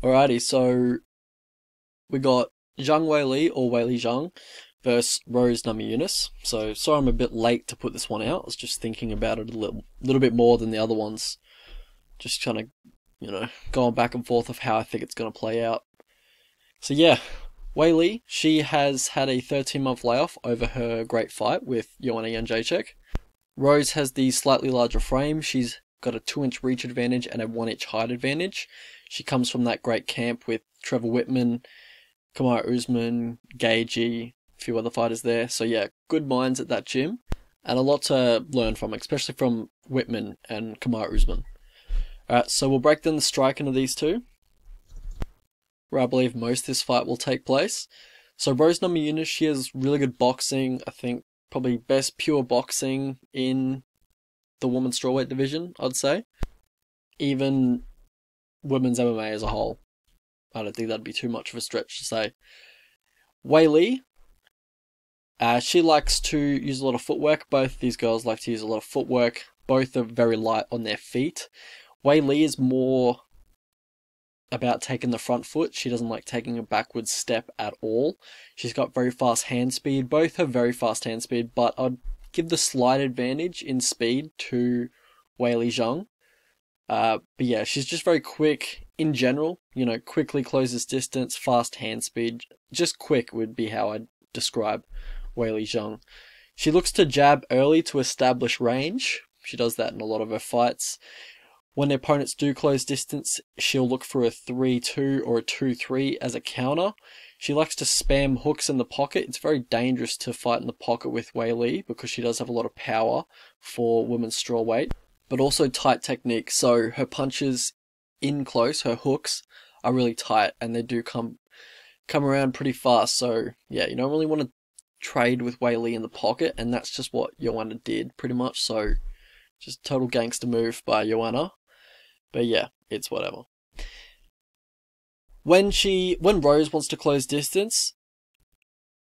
Alrighty, so we got Zhang Weili or Weili Zhang versus Rose Namajunas. So sorry I'm a bit late to put this one out. I was just thinking about it a little bit more than the other ones. Just kind of, going back and forth of how I think it's going to play out. So yeah, Weili, she has had a 13-month layoff over her great fight with Joanna Jędrzejczyk. Rose has the slightly larger frame. She's got a 2-inch reach advantage and a 1-inch height advantage. She comes from that great camp with Trevor Whitman, Kamaru Usman, Gagey, a few other fighters there. So yeah, good minds at that gym, and a lot to learn from, especially from Whitman and Kamaru Usman. Alright, so we'll break down the striking of these two, where I believe most of this fight will take place. So Rose Namajunas, she has really good boxing. I think probably best pure boxing in the women's strawweight division, I'd say. Even women's MMA as a whole. I don't think that'd be too much of a stretch to say. Weili, she likes to use a lot of footwork. Both of these girls like to use a lot of footwork. Both are very light on their feet. Weili is more about taking the front foot. She doesn't like taking a backwards step at all. She's got very fast hand speed. Both have very fast hand speed, but I'd give the slight advantage in speed to Weili Zhang. But yeah, she's just very quick in general. Quickly closes distance, fast hand speed. Just quick would be how I'd describe Weili Zhang. She looks to jab early to establish range. She does that in a lot of her fights. When the opponents do close distance, she'll look for a 3-2 or a 2-3 as a counter. She likes to spam hooks in the pocket. It's very dangerous to fight in the pocket with Weili because she does have a lot of power for women's strawweight, but also tight technique. So her punches in close, her hooks, are really tight, and they do come around pretty fast. So yeah, you don't really want to trade with Weili in the pocket, and that's just what Joanna did pretty much. So just total gangster move by Joanna. But yeah, it's whatever. When Rose wants to close distance,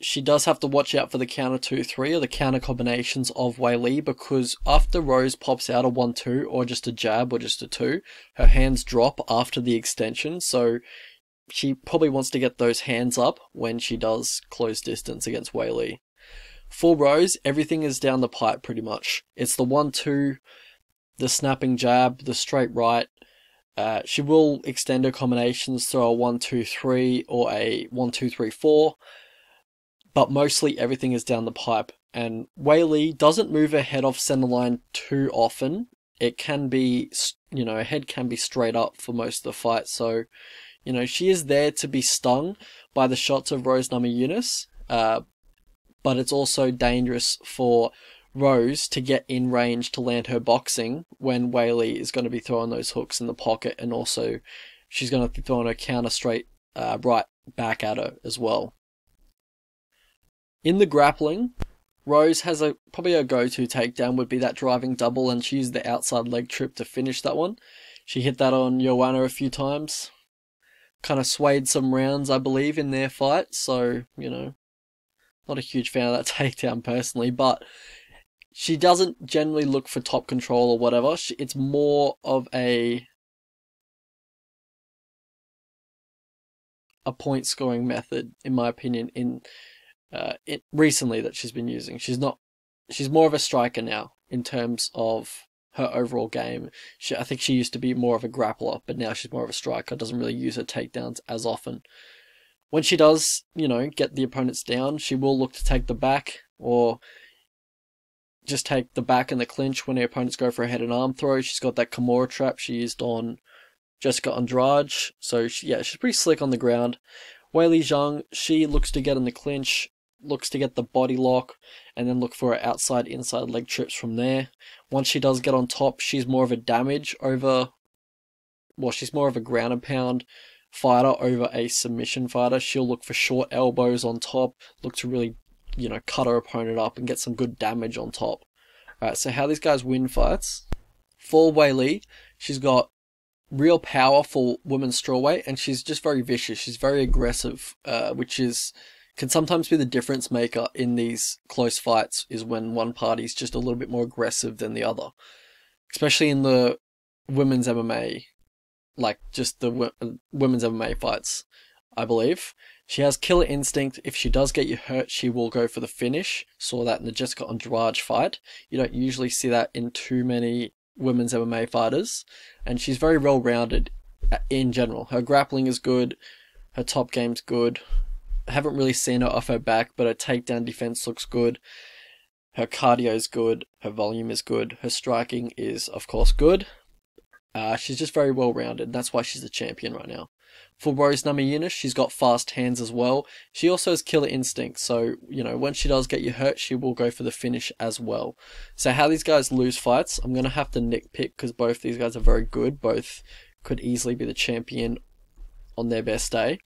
she does have to watch out for the counter 2-3 or the counter combinations of Weili, because after Rose pops out a 1-2 or just a jab or just a 2, her hands drop after the extension. So she probably wants to get those hands up when she does close distance against Weili. For Rose, everything is down the pipe pretty much. It's the 1-2, the snapping jab, the straight right. She will extend her combinations, throw a 1-2-3 or a 1-2-3-4, but mostly everything is down the pipe. And Weili doesn't move her head off center line too often. It can be, her head can be straight up for most of the fight. So, she is there to be stung by the shots of Rose Namajunas, but it's also dangerous for Rose to get in range to land her boxing when Weili is going to be throwing those hooks in the pocket, and also she's going to be throwing her counter straight right back at her as well. In the grappling, Rose has probably a go-to takedown would be that driving double, and she used the outside leg trip to finish that one. She hit that on Joanna a few times. Kind of swayed some rounds, I believe, in their fight, so, not a huge fan of that takedown personally, but she doesn't generally look for top control or whatever. It's more of a point scoring method, in my opinion, in recently that she's been using. She's more of a striker now in terms of her overall game. I think she used to be more of a grappler, but now she's more of a striker. Doesn't really use her takedowns as often. When she does, get the opponents down, she will look to take the back, or just take the back in the clinch when her opponents go for a head and arm throw. She's got that Kimura trap she used on Jessica Andrade. So she's pretty slick on the ground. Weili Zhang, she looks to get in the clinch, looks to get the body lock, and then look for her outside inside leg trips from there. Once she does get on top, she's more of a she's more of a ground and pound fighter over a submission fighter. She'll look for short elbows on top, look to really cut her opponent up and get some good damage on top. Alright, so how these guys win fights. For Weili, she's got real power for women's strawweight, and she's just very vicious. She's very aggressive, which can sometimes be the difference maker in these close fights, is when one party's just a little bit more aggressive than the other. Especially in the women's MMA like just the women's MMA fights, I believe. She has killer instinct. If she does get you hurt, she will go for the finish. Saw that in the Jessica Andrade fight. You don't usually see that in too many women's MMA fighters. And she's very well-rounded in general. Her grappling is good. Her top game's good. I haven't really seen her off her back, but her takedown defense looks good. Her cardio is good. Her volume is good. Her striking is, of course, good. She's just very well-rounded. That's why she's the champion right now. For Rose Namajunas, she's got fast hands as well. She also has killer instinct, so, you know, when she does get you hurt, she will go for the finish as well. So how these guys lose fights, I'm going to have to nitpick because both these guys are very good. Both could easily be the champion on their best day.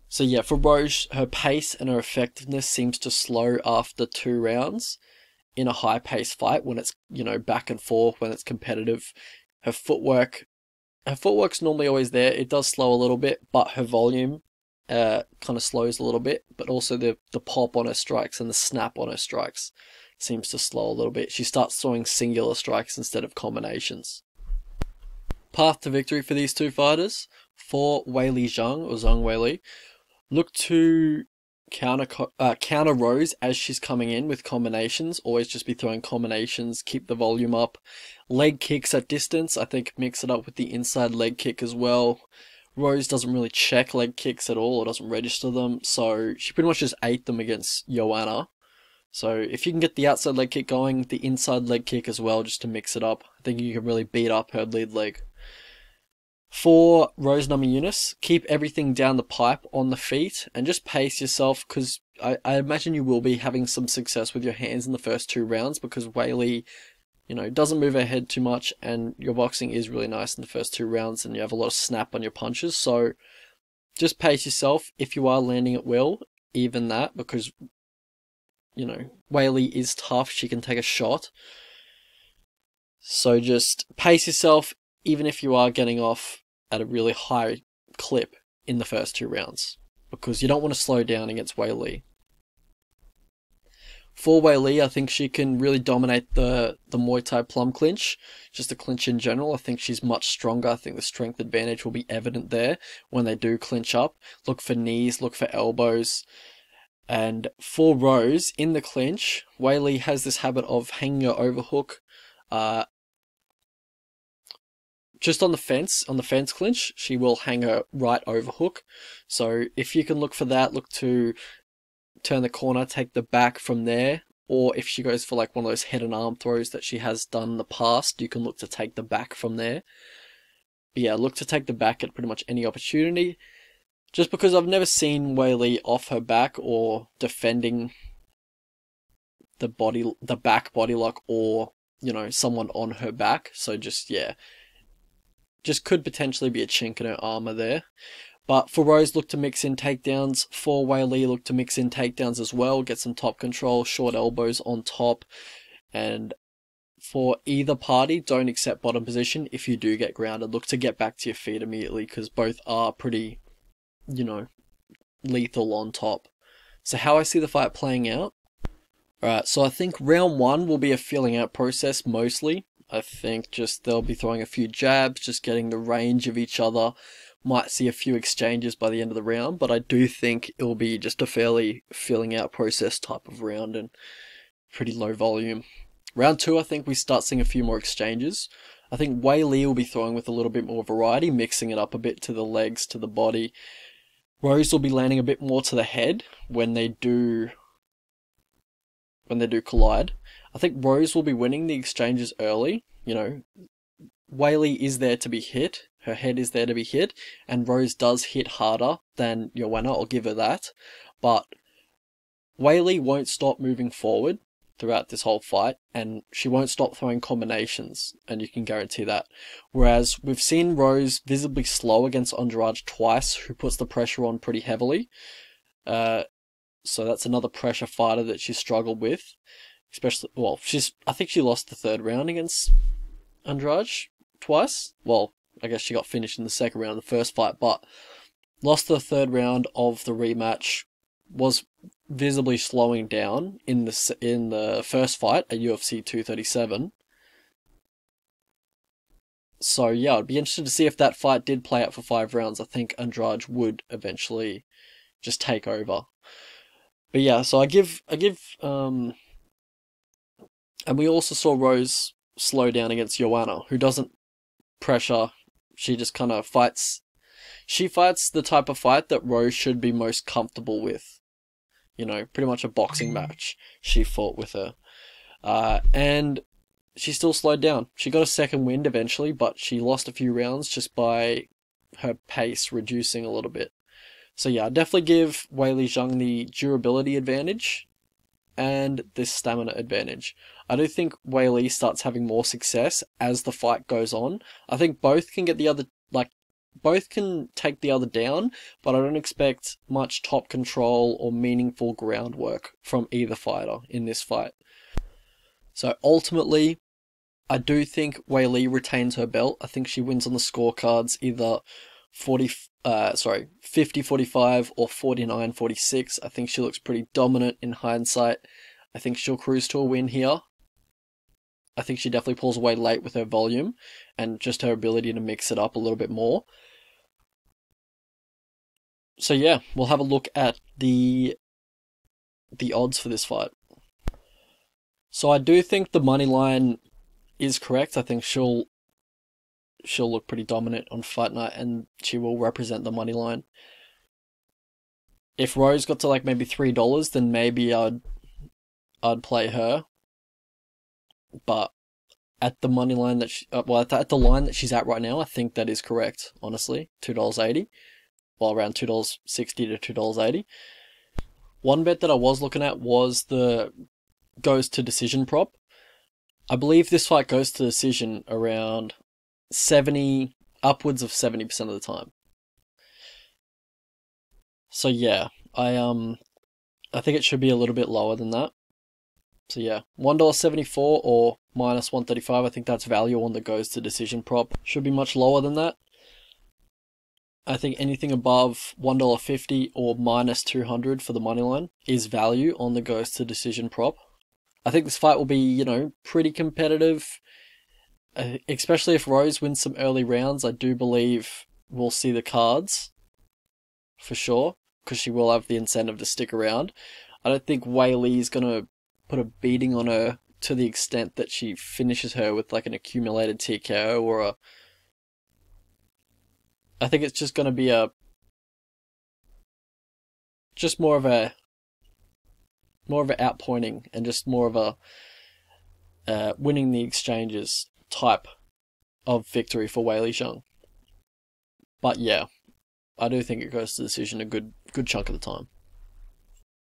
So yeah, for Rose, her pace and her effectiveness seems to slow after 2 rounds in a high-paced fight when it's, you know, back and forth, when it's competitive. Her footwork's normally always there. It does slow a little bit, but her volume kind of slows a little bit. But also the pop on her strikes and the snap on her strikes seems to slow a little bit. She starts throwing singular strikes instead of combinations. Path to victory for these two fighters. For Weili Zhang, or Zhang Weili, look to counter Rose as she's coming in with combinations. Always just be throwing combinations, keep the volume up. Leg kicks at distance, I think mix it up with the inside leg kick as well. Rose doesn't really check leg kicks at all, or doesn't register them, so she pretty much just ate them against Joanna. So if you can get the outside leg kick going, the inside leg kick as well, just to mix it up, I think you can really beat up her lead leg. For Rose Namajunas, keep everything down the pipe on the feet and just pace yourself, because I imagine you will be having some success with your hands in the first 2 rounds because Weili, you know, doesn't move her head too much and your boxing is really nice in the first 2 rounds and you have a lot of snap on your punches. So just pace yourself. If you are landing at will, even that, because, you know, Weili is tough. She can take a shot. So just pace yourself even if you are getting off at a really high clip in the first 2 rounds, because you don't want to slow down against Weili. For Weili, I think she can really dominate the Muay Thai plum clinch, just the clinch in general. I think she's much stronger. I think the strength advantage will be evident there when they do clinch up. Look for knees, look for elbows. And for Rose, in the clinch, Weili has this habit of hanging her overhook just on the fence clinch. She will hang her right overhook. So if you can look for that, look to turn the corner, take the back from there. Or if she goes for like one of those head and arm throws that she has done in the past, you can look to take the back from there. But yeah, look to take the back at pretty much any opportunity. Just because I've never seen Weili off her back or defending the back body lock, or, you know, someone on her back. So just, yeah, just could potentially be a chink in her armor there. But for Rose, look to mix in takedowns. For Weili, look to mix in takedowns as well. Get some top control, short elbows on top. And for either party, don't accept bottom position. If you do get grounded, look to get back to your feet immediately, because both are pretty, you know, lethal on top. So how I see the fight playing out. Alright, so I think round 1 will be a feeling out process mostly. I think just they'll be throwing a few jabs, just getting the range of each other. Might see a few exchanges by the end of the round, but I do think it will be just a fairly feeling out process type of round and pretty low volume. Round 2, I think we start seeing a few more exchanges. I think Weili will be throwing with a little bit more variety, mixing it up a bit to the legs, to the body. Rose will be landing a bit more to the head when they do collide. I think Rose will be winning the exchanges early. You know, Weili is there to be hit. Her head is there to be hit. And Rose does hit harder than Joanna, I'll give her that. But Weili won't stop moving forward throughout this whole fight. And she won't stop throwing combinations. And you can guarantee that. Whereas we've seen Rose visibly slow against Andrade twice, who puts the pressure on pretty heavily. So that's another pressure fighter that she struggled with. Especially, well, I think she lost the 3rd round against Andrade twice. Well, I guess she got finished in the 2nd round of the first fight, but lost the 3rd round of the rematch. Was visibly slowing down in the first fight at UFC 237. So yeah, I'd be interested to see if that fight did play out for 5 rounds. I think Andrade would eventually just take over. But yeah, so I give and we also saw Rose slow down against Joanna, who doesn't pressure. She just kind of fights. She fights the type of fight that Rose should be most comfortable with. You know, pretty much a boxing match she fought with her. And she still slowed down. She got a second wind eventually, but she lost a few rounds just by her pace reducing a little bit. So yeah, I'd definitely give Weili Zhang the durability advantage and the stamina advantage. I do think Weili starts having more success as the fight goes on. I think both can get the other, both can take the other down, but I don't expect much top control or meaningful groundwork from either fighter in this fight. So ultimately, I do think Weili retains her belt. I think she wins on the scorecards either 50-45 or 49-46. I think she looks pretty dominant in hindsight. I think she'll cruise to a win here. I think she definitely pulls away late with her volume and just her ability to mix it up a little bit more. So yeah, we'll have a look at the odds for this fight. So I do think the money line is correct. I think she'll look pretty dominant on fight night and she will represent the money line. If Rose got to like maybe $3, then maybe I'd play her. But at the money line that at the line that she's at right now, I think that is correct, honestly. $2.80. Well, around $2.60 to $2.80. One bet that I was looking at was the goes to decision prop. I believe this fight goes to decision around 70, upwards of 70% of the time. So yeah, I think it should be a little bit lower than that. So yeah, $1.74 or minus 135. I think that's value on the goes to decision prop. Should be much lower than that. I think anything above $1.50 or minus 200 for the money line is value on the goes to decision prop. I think this fight will be, you know, pretty competitive, especially if Rose wins some early rounds. I do believe we'll see the cards for sure, because she will have the incentive to stick around. I don't think Weili is going to put a beating on her to the extent that she finishes her with like an accumulated TKO or a... I think it's just going to be just more of an outpointing and just more of a winning the exchanges type of victory for Weili Zhang. But yeah, I do think it goes to decision a good chunk of the time.